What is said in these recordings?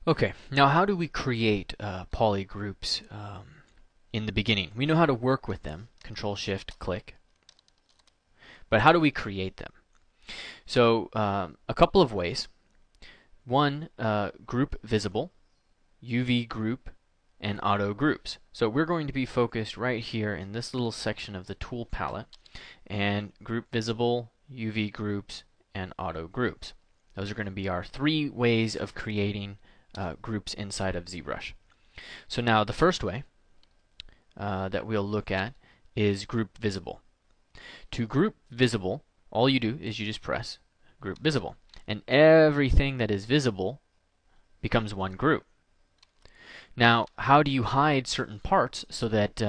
Okay, now how do we create poly groups in the beginning? We know how to work with them, Control Shift click, but how do we create them? So a couple of ways. One, group visible, UV group, and auto groups. So we're going to be focused right here in this little section of the tool palette, and group visible, UV groups, and auto groups. Those are going to be our three ways of creating groups inside of ZBrush. So now the first way that we'll look at is group visible. To group visible, all you do is you just press group visible, and everything that is visible becomes one group. Now, how do you hide certain parts so that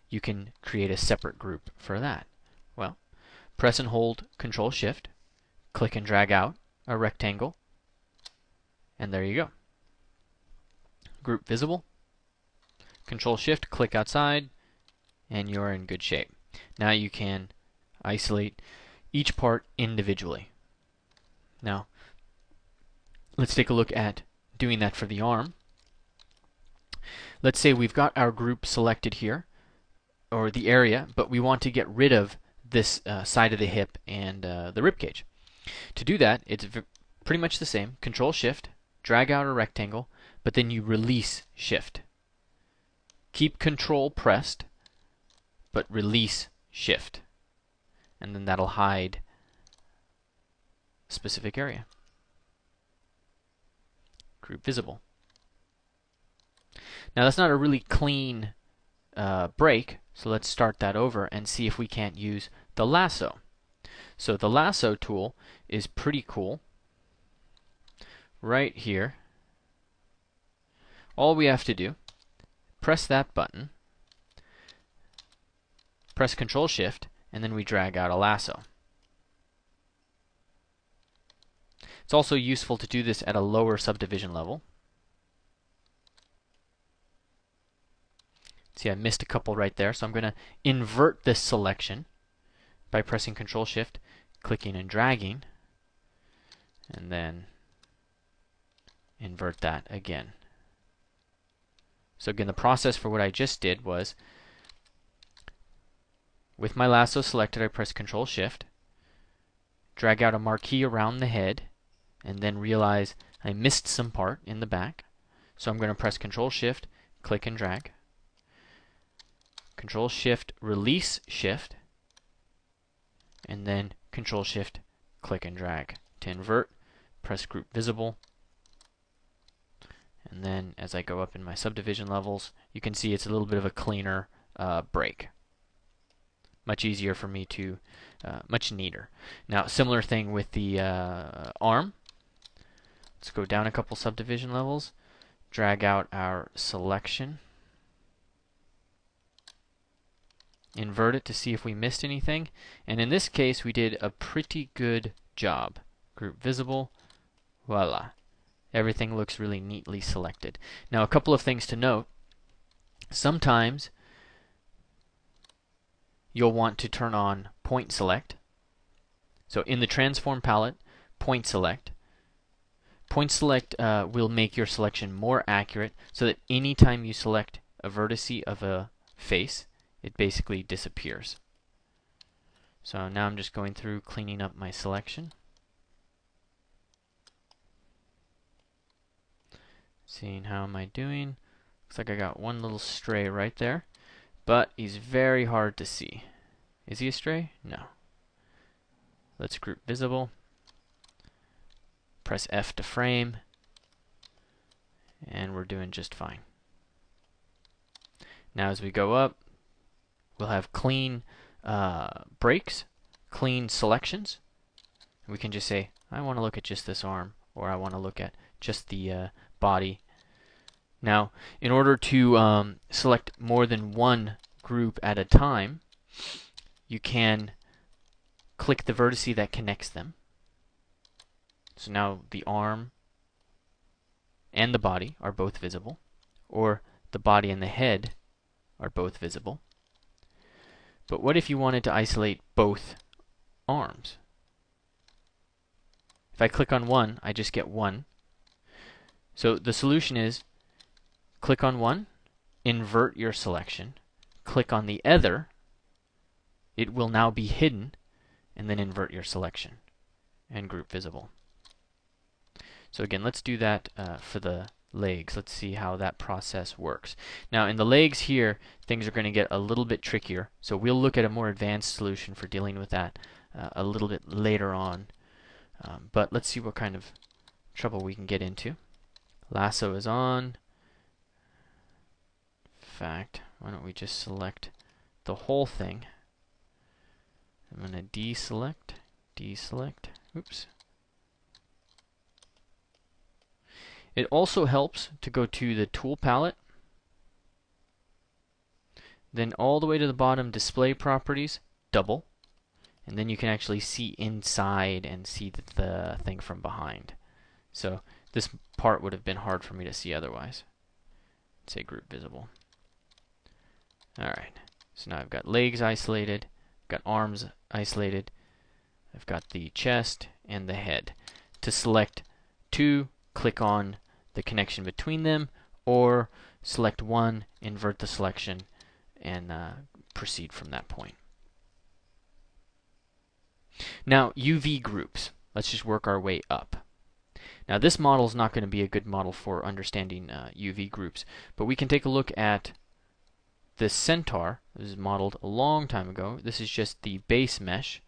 you can create a separate group for that? Well, press and hold Control Shift, click and drag out a rectangle, and there you go. Group visible, Control Shift, click outside, and you're in good shape. Now you can isolate each part individually. Now, let's take a look at doing that for the arm. Let's say we've got our group selected here, or the area, but we want to get rid of this side of the hip and the rib cage. To do that, it's pretty much the same. Control Shift, drag out a rectangle, but then you release Shift. Keep Control pressed, but release Shift. And then that'll hide a specific area. Group visible. Now that's not a really clean break, so let's start that over and see if we can't use the lasso. So the lasso tool is pretty cool. Right here, all we have to do, press that button, press Control Shift, and then we drag out a lasso. It's also useful to do this at a lower subdivision level. See, I missed a couple right there, so I'm going to invert this selection by pressing Control Shift, clicking and dragging, and then invert that again. So again, the process for what I just did was, with my lasso selected, I press Control Shift, drag out a marquee around the head, and then realize I missed some part in the back. So I'm going to press Control Shift, click and drag. Control Shift, release Shift, and then Control Shift, click and drag. To invert, press Group Visible, and then as I go up in my subdivision levels, you can see it's a little bit of a cleaner break. Much easier for me to, much neater. Now, similar thing with the arm. Let's go down a couple subdivision levels, drag out our selection, invert it to see if we missed anything, and in this case we did a pretty good job. Group visible, voila. Everything looks really neatly selected. Now a couple of things to note. Sometimes you'll want to turn on point select. So in the transform palette, point select. Point select will make your selection more accurate so that anytime you select a vertice of a face, it basically disappears. So now I'm just going through cleaning up my selection. Seeing how am I doing. Looks like I got one little stray right there, but he's very hard to see. Is he a stray? No. Let's group visible. Press F to frame, and we're doing just fine. Now as we go up, we'll have clean breaks, clean selections. We can just say, I want to look at just this arm, or I want to look at just the body. Now, in order to select more than one group at a time, you can click the vertice that connects them. So now the arm and the body are both visible, or the body and the head are both visible. But what if you wanted to isolate both arms? If I click on one, I just get one. So the solution is click on one, invert your selection, click on the other, it will now be hidden, and then invert your selection and group visible. So again, let's do that for the legs. Let's see how that process works. Now in the legs here, things are going to get a little bit trickier, so we'll look at a more advanced solution for dealing with that a little bit later on. But let's see what kind of trouble we can get into. Lasso is on. In fact, why don't we just select the whole thing. I'm going to deselect, oops. It also helps to go to the tool palette, then all the way to the bottom, display properties, double, and then you can actually see inside and see the thing from behind. So this part would have been hard for me to see otherwise. Let's say group visible. Alright, so now I've got legs isolated, got arms isolated, I've got the chest and the head. To select two, click on the connection between them, or select one, invert the selection, and proceed from that point. Now UV groups. Let's just work our way up. Now this model is not going to be a good model for understanding UV groups, but we can take a look at this centaur. This is modeled a long time ago. This is just the base mesh.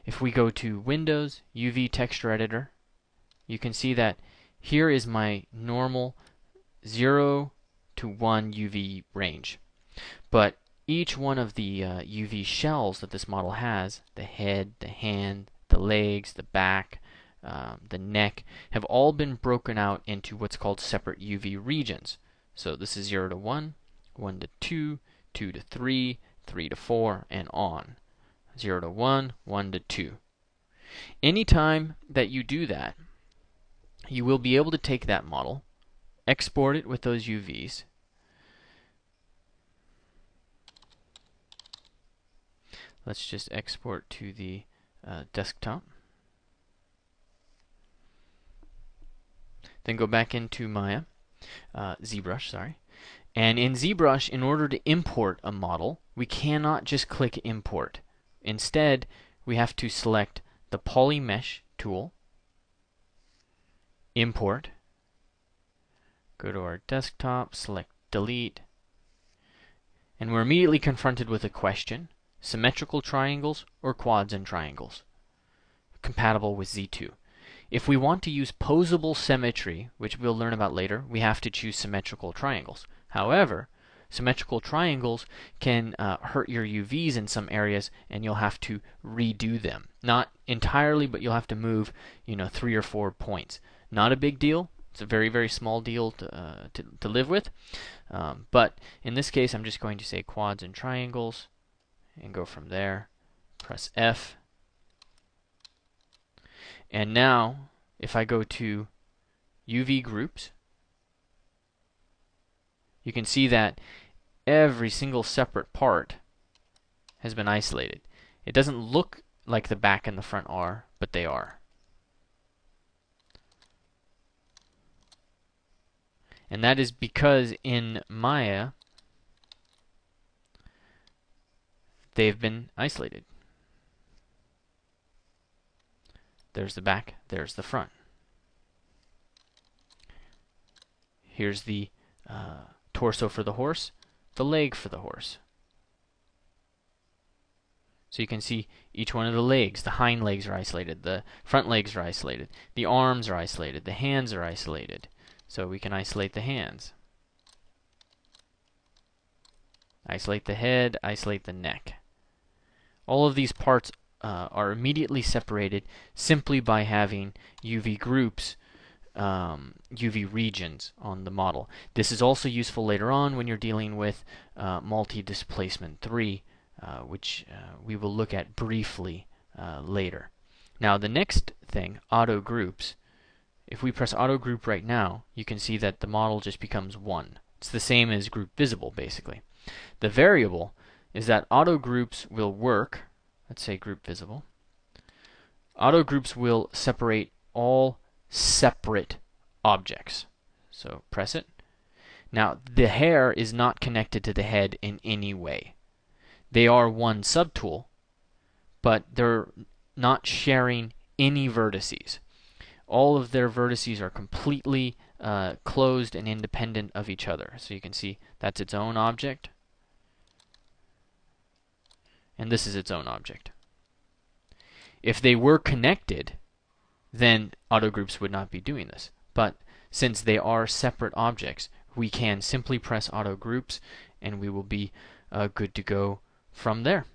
If we go to Windows, UV Texture Editor, you can see that here is my normal 0 to 1 UV range. But each one of the UV shells that this model has, the head, the hand, the legs, the back, the neck, have all been broken out into what's called separate UV regions. So this is 0 to 1, 1 to 2, 2 to 3, 3 to 4, and on. 0 to 1, 1 to 2. Anytime that you do that, you will be able to take that model, export it with those UVs, let's just export to the desktop, then go back into Maya, ZBrush, sorry, and in ZBrush, in order to import a model, we cannot just click import. Instead, we have to select the Polymesh tool, import, go to our desktop, select delete, and we're immediately confronted with a question: symmetrical triangles or quads and triangles compatible with Z2. If we want to use posable symmetry, which we'll learn about later, we have to choose symmetrical triangles. However, symmetrical triangles can hurt your UVs in some areas, and you'll have to redo them. Not entirely, but you'll have to move, 3 or 4 points. Not a big deal. It's a very, very small deal to live with. But in this case, I'm just going to say quads and triangles and go from there. Press F. And now, if I go to UV groups, you can see that every single separate part has been isolated. It doesn't look like the back and the front are, but they are. And that is because in Maya, they've been isolated. There's the back, there's the front. Here's the torso for the horse, the leg for the horse. So you can see each one of the legs, the hind legs are isolated, the front legs are isolated, the arms are isolated, the hands are isolated. So we can isolate the hands. Isolate the head, isolate the neck. All of these parts are immediately separated simply by having UV groups, UV regions on the model. This is also useful later on when you're dealing with multi-displacement 3, which we will look at briefly later. Now the next thing, auto groups. If we press auto group right now, you can see that the model just becomes 1. It's the same as group visible, basically. The variable is that auto groups will work. Let's say group visible. Auto groups will separate all separate objects. So press it. Now, the hair is not connected to the head in any way. They are one subtool, but they're not sharing any vertices. All of their vertices are completely closed and independent of each other. So you can see that's its own object, and this is its own object. If they were connected, then AutoGroups would not be doing this. But since they are separate objects, we can simply press AutoGroups, and we will be good to go from there.